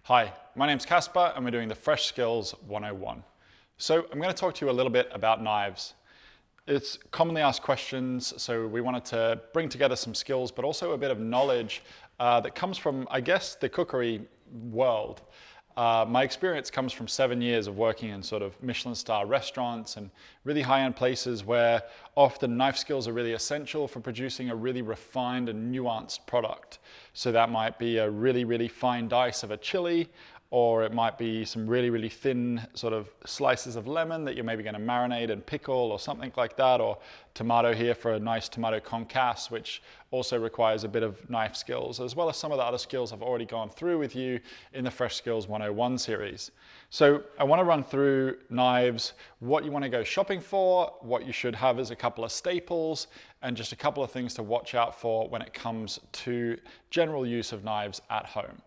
Hi, my name's Caspar and we're doing the Fresh Skills 101. So I'm going to talk to you a little bit about knives. It's commonly asked questions, so we wanted to bring together some skills but also a bit of knowledge that comes from, I guess, the cookery world. My experience comes from 7 years of working in sort of Michelin Star restaurants and really high-end places where often knife skills are really essential for producing a really refined and nuanced product. So that might be a really, really fine dice of a chili, or it might be some really, really thin sort of slices of lemon that you're maybe going to marinate and pickle or something like that, or tomato here for a nice tomato concasse, which also requires a bit of knife skills, as well as some of the other skills I've already gone through with you in the Fresh Skills 101 series. So I want to run through knives, what you want to go shopping for, what you should have as a couple of staples, and just a couple of things to watch out for when it comes to general use of knives at home.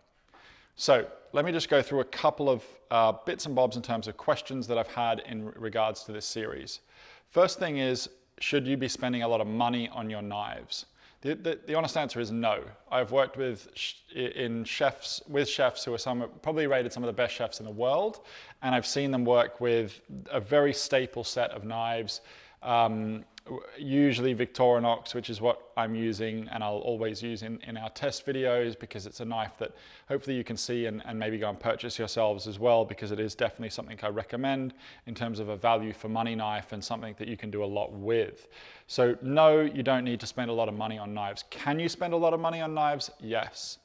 So let me just go through a couple of bits and bobs in terms of questions that I've had in regards to this series. First thing is, should you be spending a lot of money on your knives? The honest answer is no. I've worked with chefs who are probably rated some of the best chefs in the world, and I've seen them work with a very staple set of knives, usually Victorinox, which is what I'm using and I'll always use in our test videos, because it's a knife that hopefully you can see and maybe go and purchase yourselves as well, because it is definitely something I recommend in terms of a value for money knife and something that you can do a lot with. So no, you don't need to spend a lot of money on knives. Can you spend a lot of money on knives? Yes.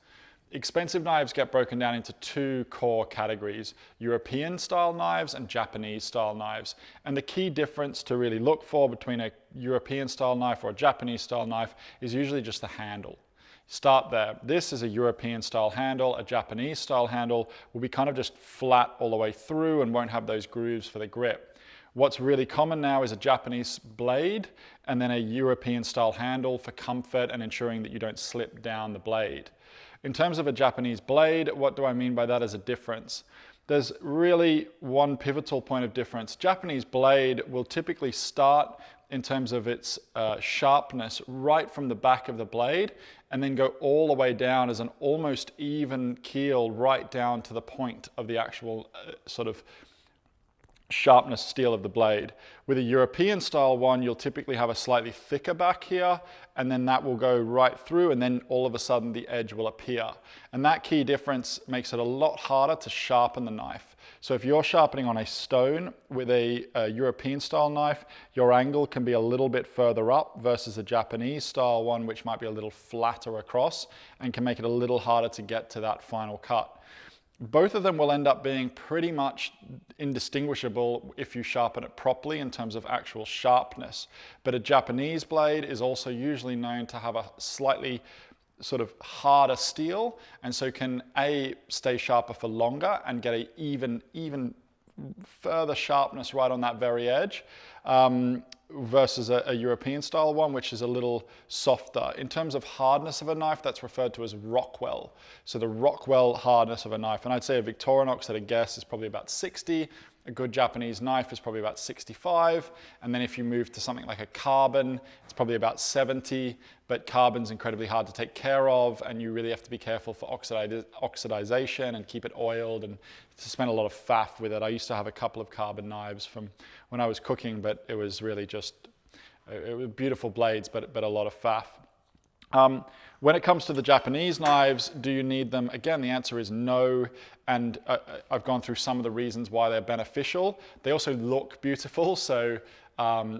Expensive knives get broken down into two core categories: European style knives and Japanese style knives. And the key difference to really look for between a European style knife or a Japanese style knife is usually just the handle. Start there. This is a European style handle. A Japanese style handle will be kind of just flat all the way through and won't have those grooves for the grip. What's really common now is a Japanese blade and then a European style handle for comfort and ensuring that you don't slip down the blade. In terms of a Japanese blade, what do I mean by that as a difference? There's really one pivotal point of difference. Japanese blade will typically start in terms of its sharpness right from the back of the blade and then go all the way down as an almost even keel right down to the point of the actual sort of sharpness steel of the blade. With a European style one, you'll typically have a slightly thicker back here, and then that will go right through, and then all of a sudden the edge will appear. And that key difference makes it a lot harder to sharpen the knife. So if you're sharpening on a stone with a European style knife, your angle can be a little bit further up versus a Japanese style one, which might be a little flatter across and can make it a little harder to get to that final cut. Both of them will end up being pretty much indistinguishable if you sharpen it properly in terms of actual sharpness. But a Japanese blade is also usually known to have a slightly sort of harder steel, and so can stay sharper for longer and get a even further sharpness right on that very edge, versus a European style one, which is a little softer. In terms of hardness of a knife, that's referred to as Rockwell. So the Rockwell hardness of a knife, and I'd say a Victorinox at a guess is probably about 60. A good Japanese knife is probably about 65. And then if you move to something like a carbon, it's probably about 70, but carbon's incredibly hard to take care of, and you really have to be careful for oxidization and keep it oiled and to spend a lot of faff with it. I used to have a couple of carbon knives from when I was cooking, but it was really just, it was beautiful blades, but a lot of faff. When it comes to the Japanese knives, do you need them? Again, the answer is no, and I've gone through some of the reasons why they're beneficial. They also look beautiful, so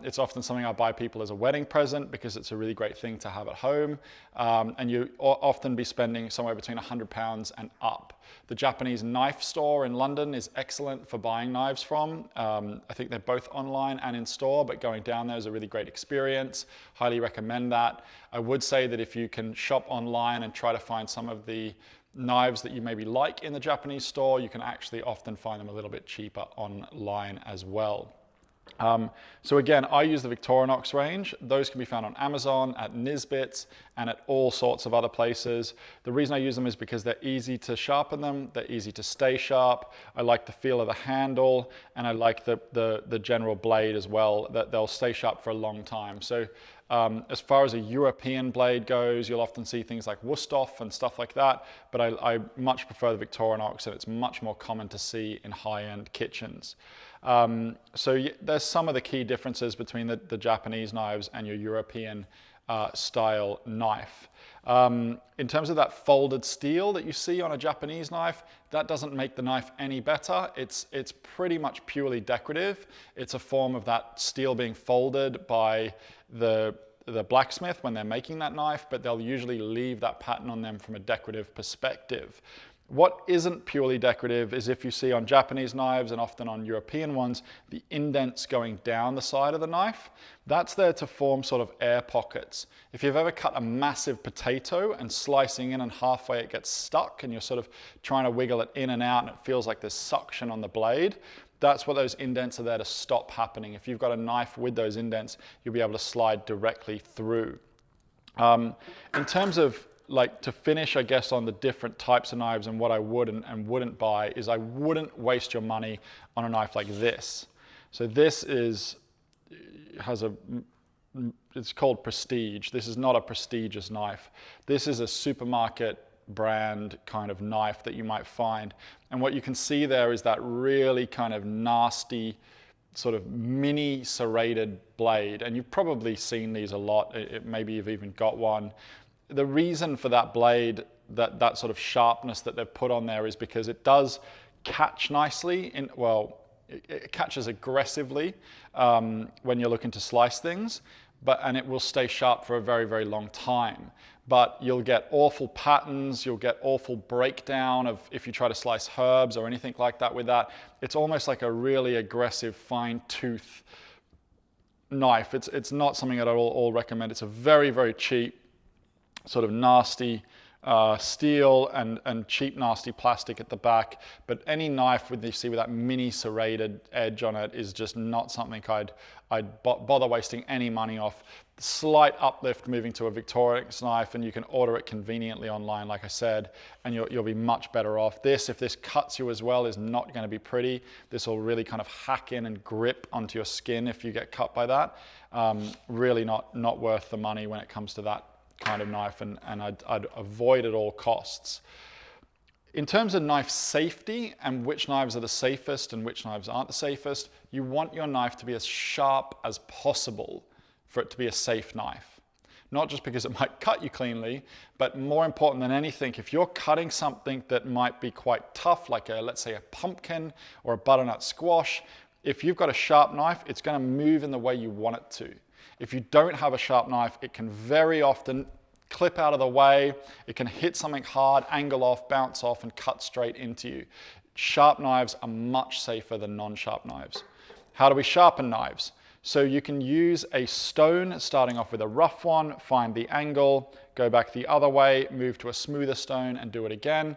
it's often something I buy people as a wedding present because it's a really great thing to have at home, and you often be spending somewhere between £100 and up. The Japanese knife store in London is excellent for buying knives from. I think they're both online and in store, but going down there is a really great experience. Highly recommend that. I would say that if you can shop online and try to find some of the knives that you maybe like in the Japanese store, you can actually often find them a little bit cheaper online as well. So again, I use the Victorinox range. Those can be found on Amazon, at Nisbets, and at all sorts of other places. The reason I use them is because they're easy to sharpen them, they're easy to stay sharp. I like the feel of the handle, and I like the general blade as well, that they'll stay sharp for a long time. So As far as a European blade goes, you'll often see things like Wusthof and stuff like that, but I much prefer the Victorinox, and it's much more common to see in high-end kitchens. So there's some of the key differences between the Japanese knives and your European style knife. In terms of that folded steel that you see on a Japanese knife, that doesn't make the knife any better. It's pretty much purely decorative. It's a form of that steel being folded by the blacksmith when they're making that knife, but they'll usually leave that pattern on them from a decorative perspective. What isn't purely decorative is if you see on Japanese knives and often on European ones, the indents going down the side of the knife. That's there to form sort of air pockets. If you've ever cut a massive potato and slicing in and halfway it gets stuck and you're sort of trying to wiggle it in and out and it feels like there's suction on the blade, that's what those indents are there to stop happening. If you've got a knife with those indents, you'll be able to slide directly through. In terms of like to finish, I guess, on the different types of knives and what I would and wouldn't buy is I wouldn't waste your money on a knife like this. So this it's called Prestige. This is not a prestigious knife. This is a supermarket brand kind of knife that you might find. And what you can see there is that really kind of nasty sort of mini serrated blade. And you've probably seen these a lot. Maybe you've even got one. The reason for that blade, that sort of sharpness that they've put on there is because it does catch nicely, it catches aggressively when you're looking to slice things, and it will stay sharp for a very, very long time. But you'll get awful patterns, you'll get awful breakdown of if you try to slice herbs or anything like that with that. It's almost like a really aggressive fine tooth knife. It's not something that I'd all recommend. It's a very, very cheap, sort of nasty steel and cheap nasty plastic at the back, but any knife you see with that mini serrated edge on it is just not something I'd bother wasting any money off. Slight uplift moving to a Victorinox knife, and you can order it conveniently online, like I said, and you'll be much better off. If this cuts you as well, is not going to be pretty. This will really kind of hack in and grip onto your skin if you get cut by that. Really not worth the money when it comes to that kind of knife, and I'd avoid at all costs. In terms of knife safety and which knives are the safest and which knives aren't the safest, you want your knife to be as sharp as possible for it to be a safe knife. Not just because it might cut you cleanly, but more important than anything, if you're cutting something that might be quite tough, like let's say a pumpkin or a butternut squash, if you've got a sharp knife, it's going to move in the way you want it to. If you don't have a sharp knife, it can very often clip out of the way, it can hit something hard, angle off, bounce off, and cut straight into you. Sharp knives are much safer than non-sharp knives. How do we sharpen knives? So you can use a stone, starting off with a rough one, find the angle, go back the other way, move to a smoother stone, and do it again.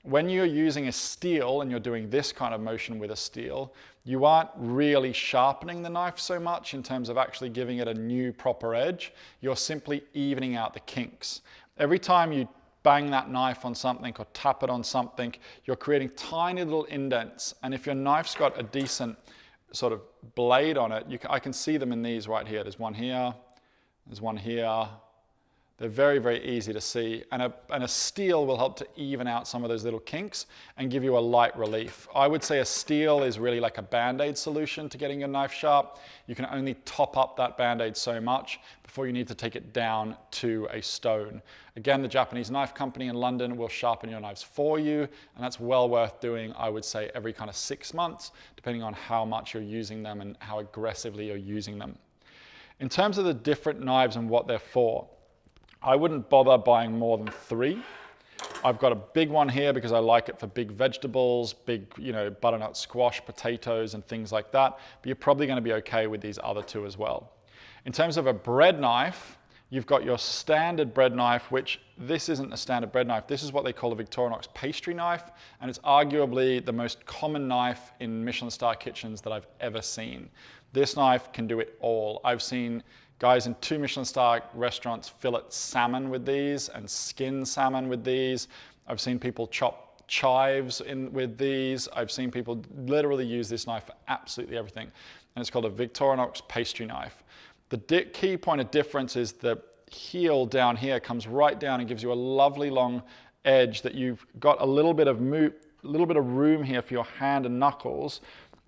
When you're using a steel and you're doing this kind of motion with a steel, you aren't really sharpening the knife so much in terms of actually giving it a new proper edge. You're simply evening out the kinks. Every time you bang that knife on something or tap it on something, you're creating tiny little indents. And if your knife's got a decent sort of blade on it, I can see them in these right here. There's one here, there's one here. They're very, very easy to see, and a steel will help to even out some of those little kinks and give you a light relief. I would say a steel is really like a Band-Aid solution to getting your knife sharp. You can only top up that Band-Aid so much before you need to take it down to a stone. Again, the Japanese knife company in London will sharpen your knives for you, and that's well worth doing, I would say, every kind of 6 months, depending on how much you're using them and how aggressively you're using them. In terms of the different knives and what they're for, I wouldn't bother buying more than 3. I've got a big one here because I like it for big vegetables, big, butternut squash, potatoes, and things like that. But you're probably going to be okay with these other 2 as well. In terms of a bread knife, you've got your standard bread knife, which this isn't a standard bread knife. This is what they call a Victorinox pastry knife, and it's arguably the most common knife in Michelin Star kitchens that I've ever seen. This knife can do it all. I've seen guys in 2 Michelin Star restaurants fillet salmon with these and skin salmon with these. I've seen people chop chives with these. I've seen people literally use this knife for absolutely everything. And it's called a Victorinox pastry knife. The key point of difference is the heel down here comes right down and gives you a lovely long edge that you've got a little bit of room here for your hand and knuckles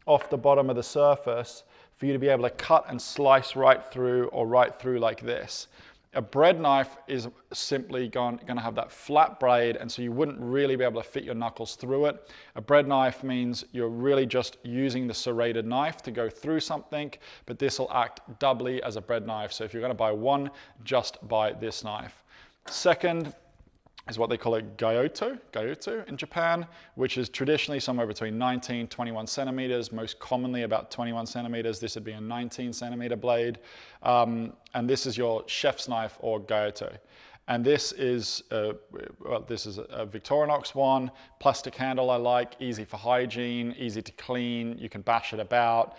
off the bottom of the surface for you to be able to cut and slice right through or right through like this. A bread knife is simply going to have that flat blade, and so you wouldn't really be able to fit your knuckles through it. A bread knife means you're really just using the serrated knife to go through something, but this will act doubly as a bread knife. So if you're going to buy one, just buy this knife. Second is what they call a gyoto in Japan, which is traditionally somewhere between 19, 21 centimeters, most commonly about 21 centimeters. This would be a 19 centimeter blade. And this is your chef's knife or gyoto. And this is a Victorinox one, plastic handle I like, easy for hygiene, easy to clean, you can bash it about.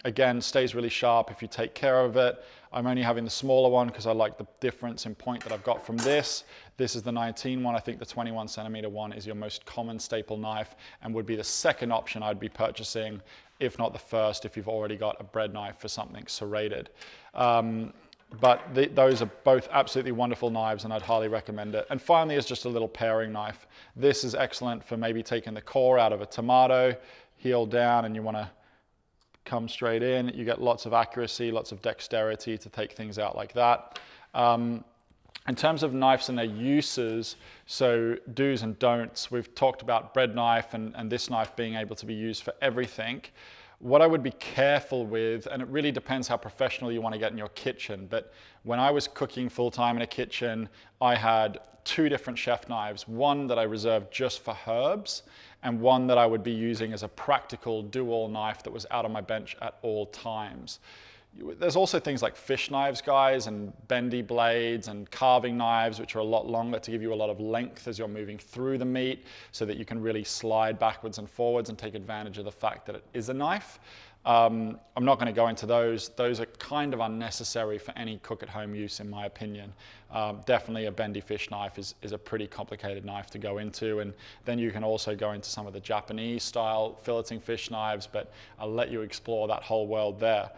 Again, stays really sharp if you take care of it. I'm only having the smaller one because I like the difference in point that I've got from this. This is the 19 one. I think the 21 centimeter one is your most common staple knife and would be the second option I'd be purchasing, if not the first, if you've already got a bread knife for something serrated. But those are both absolutely wonderful knives and I'd highly recommend it. And finally is just a little paring knife. This is excellent for maybe taking the core out of a tomato, heel down, and you want to come straight in. You get lots of accuracy, lots of dexterity to take things out like that. In terms of knives and their uses, so do's and don'ts, we've talked about bread knife and this knife being able to be used for everything. What I would be careful with, and it really depends how professional you want to get in your kitchen, but when I was cooking full-time in a kitchen, I had two different chef knives, one that I reserved just for herbs, and one that I would be using as a practical do-all knife that was out on my bench at all times. There's also things like fish knives, guys, and bendy blades and carving knives, which are a lot longer to give you a lot of length as you're moving through the meat so that you can really slide backwards and forwards and take advantage of the fact that it is a knife. I'm not going to go into those. Those are kind of unnecessary for any cook-at-home use, in my opinion. Definitely a bendy fish knife is a pretty complicated knife to go into, and then you can also go into some of the Japanese-style filleting fish knives, but I'll let you explore that whole world there.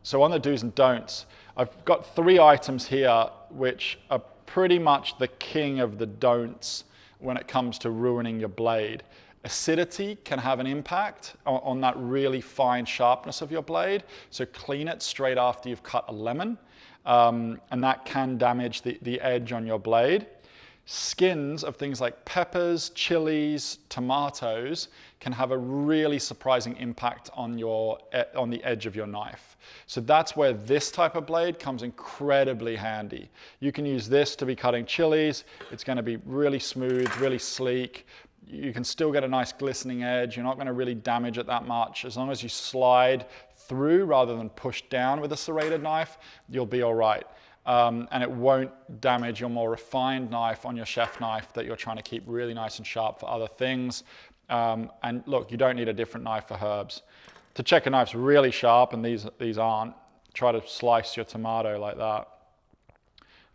So on the do's and don'ts, I've got 3 items here which are pretty much the king of the don'ts when it comes to ruining your blade. Acidity can have an impact on that really fine sharpness of your blade, so clean it straight after you've cut a lemon, and that can damage the edge on your blade. Skins of things like peppers, chilies, tomatoes can have a really surprising impact on the edge of your knife. So that's where this type of blade comes incredibly handy. You can use this to be cutting chilies. It's going to be really smooth, really sleek. You can still get a nice glistening edge. You're not going to really damage it that much. As long as you slide through rather than push down with a serrated knife, you'll be all right. And it won't damage your more refined knife on your chef knife that you're trying to keep really nice and sharp for other things. And look, you don't need a different knife for herbs. To check a knife's really sharp, and these aren't, try to slice your tomato like that.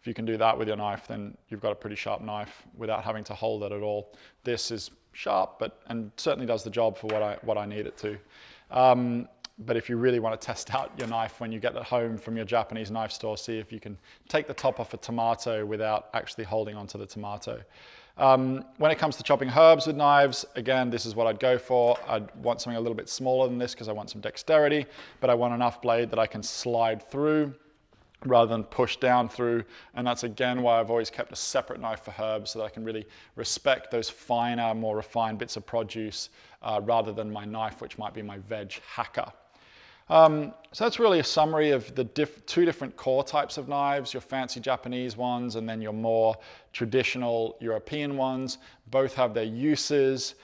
If you can do that with your knife, then you've got a pretty sharp knife without having to hold it at all. This is sharp, and certainly does the job for what I need it to. But if you really want to test out your knife when you get it home from your Japanese knife store, see if you can take the top off a tomato without actually holding onto the tomato. When it comes to chopping herbs with knives, again, this is what I'd go for. I'd want something a little bit smaller than this because I want some dexterity, but I want enough blade that I can slide through rather than push down through. And that's again why I've always kept a separate knife for herbs so that I can really respect those finer, more refined bits of produce rather than my knife, which might be my veg hacker. So that's really a summary of the 2 different core types of knives, your fancy Japanese ones and then your more traditional European ones. Both have their uses.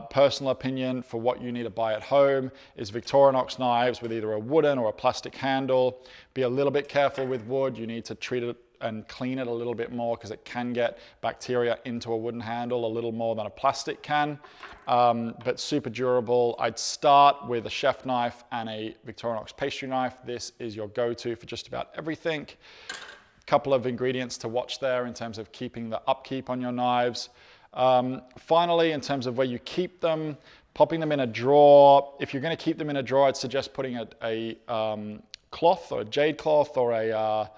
Personal opinion for what you need to buy at home is Victorinox knives with either a wooden or a plastic handle. Be a little bit careful with wood. You need to treat it and clean it a little bit more because it can get bacteria into a wooden handle a little more than a plastic can, but super durable. I'd start with a chef knife and a Victorinox pastry knife. This is your go-to for just about everything. Couple of ingredients to watch there in terms of keeping the upkeep on your knives. Finally, in terms of where you keep them, popping them in a drawer. If you're going to keep them in a drawer, I'd suggest putting a cloth or a jade cloth or a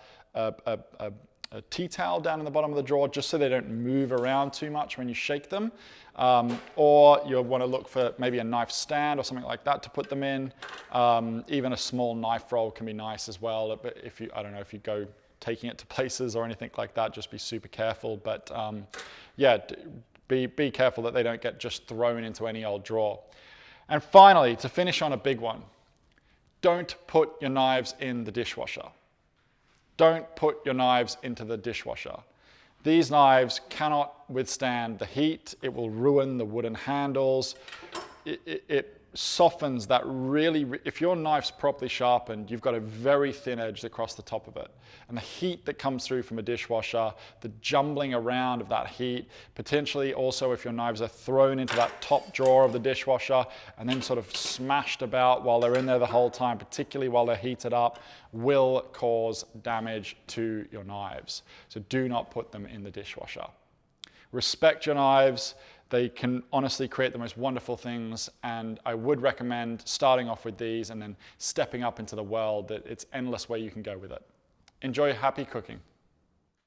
tea towel down in the bottom of the drawer, just so they don't move around too much when you shake them. Or you'll want to look for maybe a knife stand or something like that to put them in. Even a small knife roll can be nice as well. But if you, I don't know, if you go taking it to places or anything like that, just be super careful. But yeah, be careful that they don't get just thrown into any old drawer. And finally, to finish on a big one, don't put your knives in the dishwasher. Don't put your knives into the dishwasher. These knives cannot withstand the heat. It will ruin the wooden handles. It softens that really, if your knife's properly sharpened, you've got a very thin edge across the top of it. And the heat that comes through from a dishwasher, the jumbling around of that heat, potentially also if your knives are thrown into that top drawer of the dishwasher and then sort of smashed about while they're in there the whole time, particularly while they're heated up, will cause damage to your knives. So do not put them in the dishwasher. Respect your knives. They can honestly create the most wonderful things, and I would recommend starting off with these and then stepping up into the world. That it's endless where you can go with it. Enjoy happy cooking.